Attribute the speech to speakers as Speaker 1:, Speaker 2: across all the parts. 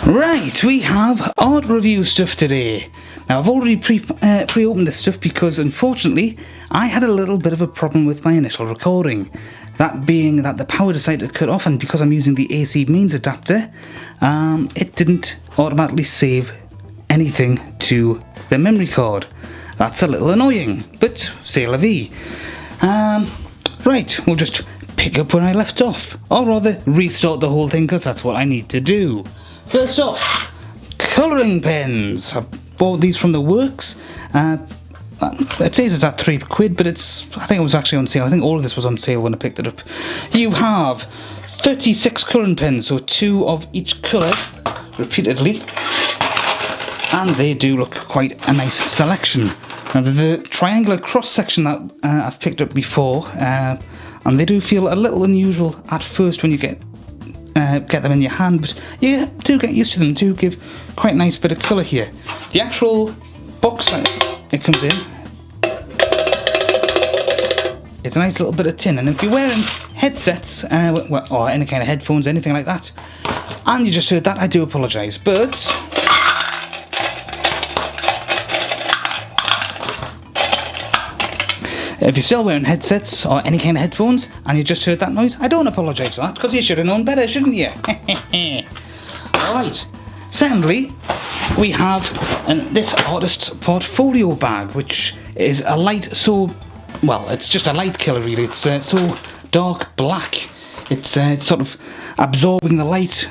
Speaker 1: Right, we have art review stuff today. Now I've already pre-opened this stuff because unfortunately I had a little bit of a problem with my initial recording. That being that the power decided to cut off, and because I'm using the AC means adapter, it didn't automatically save anything to the memory card. That's a little annoying, but c'est la vie. Right, we'll just pick up where I left off, or rather restart the whole thing because that's what I need to do. First off, colouring pens. I bought these from the works. It says it's at £3, but I think it was actually on sale. I think all of this was on sale when I picked it up. You have 36 colouring pens, so 2 of each colour repeatedly, and they do look quite a nice selection. Now the triangular cross section that I've picked up before, and they do feel a little unusual at first when you get them in your hand, but you do get used to them. Do give quite a nice bit of colour here. The actual box that it comes in, it's a nice little bit of tin, and if you're wearing headsets or any kind of headphones, anything like that, and you just heard that, I do apologise, but if you're still wearing headsets or any kind of headphones and you just heard that noise, I don't apologise for that, because you should have known better, shouldn't you? Alright, secondly, we have this artist's portfolio bag, which is a light, it's just a light colour really. It's so dark black, it's sort of absorbing the light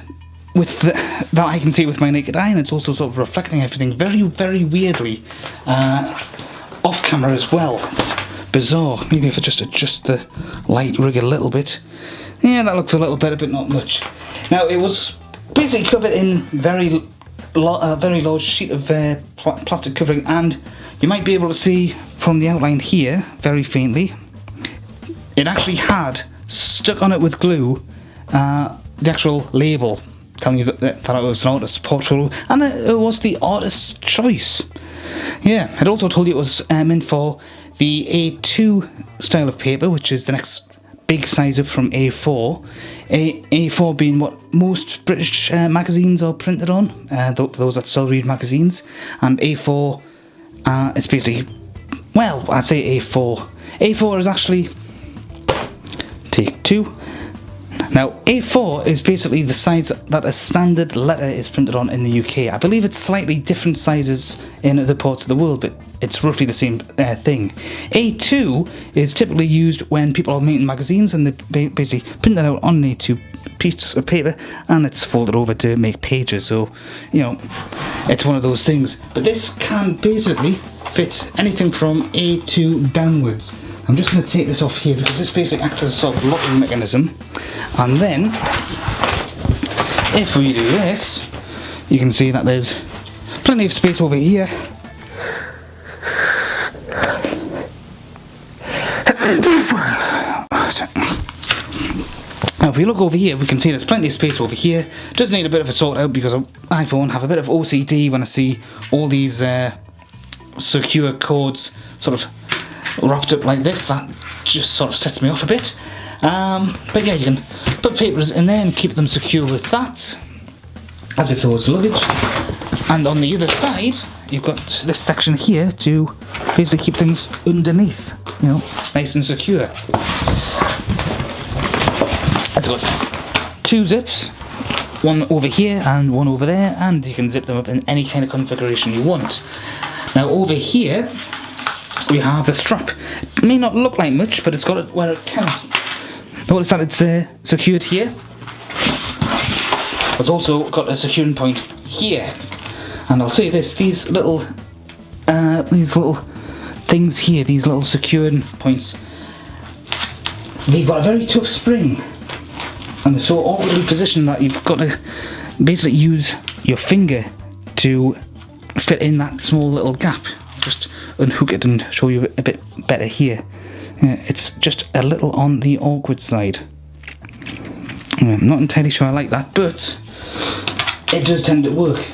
Speaker 1: that I can see with my naked eye, and it's also sort of reflecting everything very, very weirdly off camera as well. It's bizarre. Maybe if I just adjust the light rig a little bit. Yeah, that looks a little better, but not much. Now, it was basically covered in very large sheet of plastic covering, and you might be able to see from the outline here, very faintly, it actually had stuck on it with glue the actual label telling you that it was an artist's portfolio, and it was the artist's choice. Yeah, it also told you it was meant for the A2 style of paper, which is the next big size up from A4. A4 being what most British magazines are printed on, those that still read magazines, and A4, it's basically, well, I'd say A4. A4 is actually, take 2. Now, A4 is basically the size that a standard letter is printed on in the UK. I believe it's slightly different sizes in other parts of the world, but it's roughly the same thing. A2 is typically used when people are making magazines, and they basically print it out on an A2 piece of paper, and it's folded over to make pages. So, you know, it's one of those things. But this can basically fit anything from A2 downwards. I'm just going to take this off here because this basically acts as a sort of locking mechanism, and then if we do this, you can see that there's plenty of space over here. Now if we look over here, we can see there's plenty of space over here. Does need a bit of a sort out because iPhone have a bit of OCD when I see all these secure cords sort of wrapped up like this. That just sort of sets me off a bit. But yeah, you can put papers in there and keep them secure with that, as if there was luggage. And on the other side, you've got this section here to basically keep things underneath, you know, nice and secure. It's got 2 zips, one over here and one over there, and you can zip them up in any kind of configuration you want. Now over here, we have the strap. It may not look like much, but it's got it where it counts. Notice that it's secured here. It's also got a securing point here. And I'll say this: these little things here, these little securing points, they've got a very tough spring, and they're so awkwardly positioned that you've got to basically use your finger to fit in that small little gap. Just unhook it and show you a bit better here. It's just a little on the awkward side. I'm not entirely sure I like that, but it does tend to work.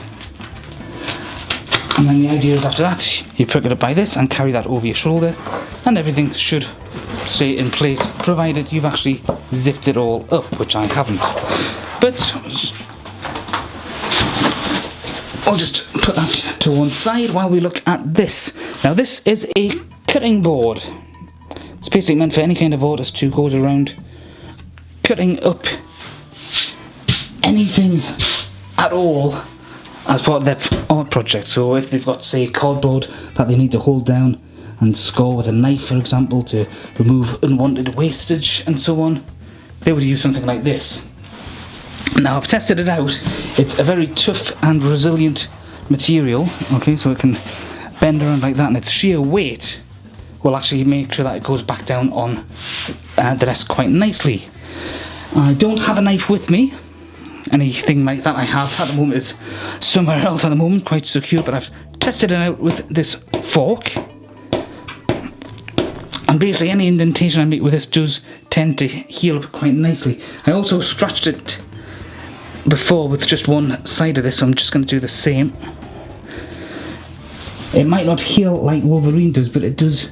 Speaker 1: And then the idea is after that, you pick it up by this and carry that over your shoulder, and everything should stay in place, provided you've actually zipped it all up, which I haven't. But I'll just put that to one side while we look at this. Now this is a cutting board. It's basically meant for any kind of artist who goes around cutting up anything at all as part of their art project. So if they've got, say, cardboard that they need to hold down and score with a knife, for example, to remove unwanted wastage and so on, they would use something like this. Now I've tested it out. It's a very tough and resilient material, okay, so it can bend around like that, and its sheer weight will actually make sure that it goes back down on the desk quite nicely. I don't have a knife with me. Anything like that I have at the moment is somewhere else at the moment, quite secure, but I've tested it out with this fork. And basically any indentation I make with this does tend to heal up quite nicely. I also scratched it before with just one side of this, so I'm just going to do the same. It might not heal like Wolverine does, but it does,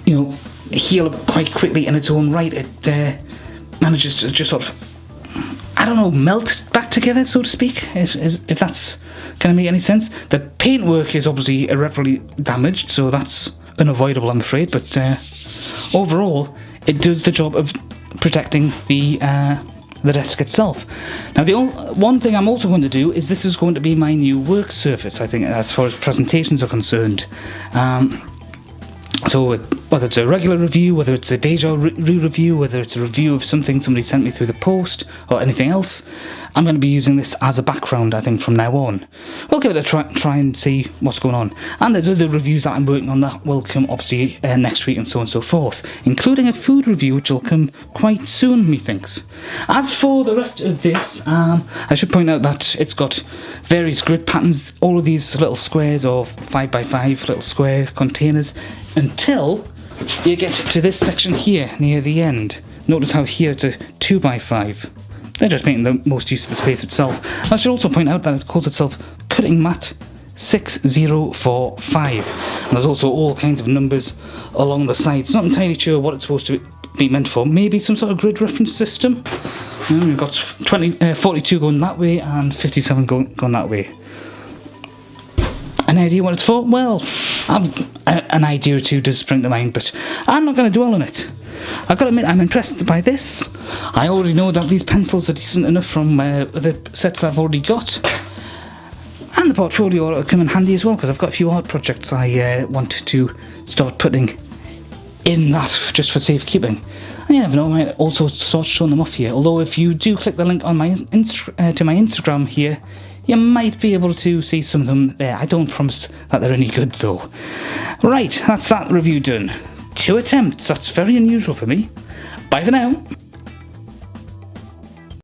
Speaker 1: you know, heal up quite quickly in its own right. It manages to just sort of, I don't know, melt back together, so to speak, if that's going to make any sense. The paintwork is obviously irreparably damaged, so that's unavoidable, I'm afraid, but overall it does the job of protecting the desk itself. Now the one thing I'm also going to do is, this is going to be my new work surface, I think, as far as presentations are concerned. So whether it's a regular review, whether it's a deja re-review, whether it's a review of something somebody sent me through the post or anything else, I'm going to be using this as a background, I think, from now on. We'll give it a try and see what's going on. And there's other reviews that I'm working on that will come obviously next week and so on and so forth, including a food review which will come quite soon, methinks. As for the rest of this, I should point out that it's got various grid patterns, all of these little squares or 5x5 little square containers, until you get to this section here near the end. Notice how here it's a 2x5. They're just making the most use of the space itself. I should also point out that it calls itself Cutting Mat 6045. And there's also all kinds of numbers along the sides. Not entirely sure what it's supposed to be meant for. Maybe some sort of grid reference system. We've got 42 going that way and 57 going that way. An idea what it's for? Well, an idea or two does spring to mind, but I'm not going to dwell on it. I've got to admit, I'm impressed by this. I already know that these pencils are decent enough from the sets I've already got. And the portfolio will come in handy as well, because I've got a few art projects I want to start putting in that just for safekeeping. And you never know, I might also start showing them off here. Although if you do click the link on my to my Instagram here, you might be able to see some of them there. I don't promise that they're any good though. Right, that's that review done. 2 attempts, that's very unusual for me. Bye for now.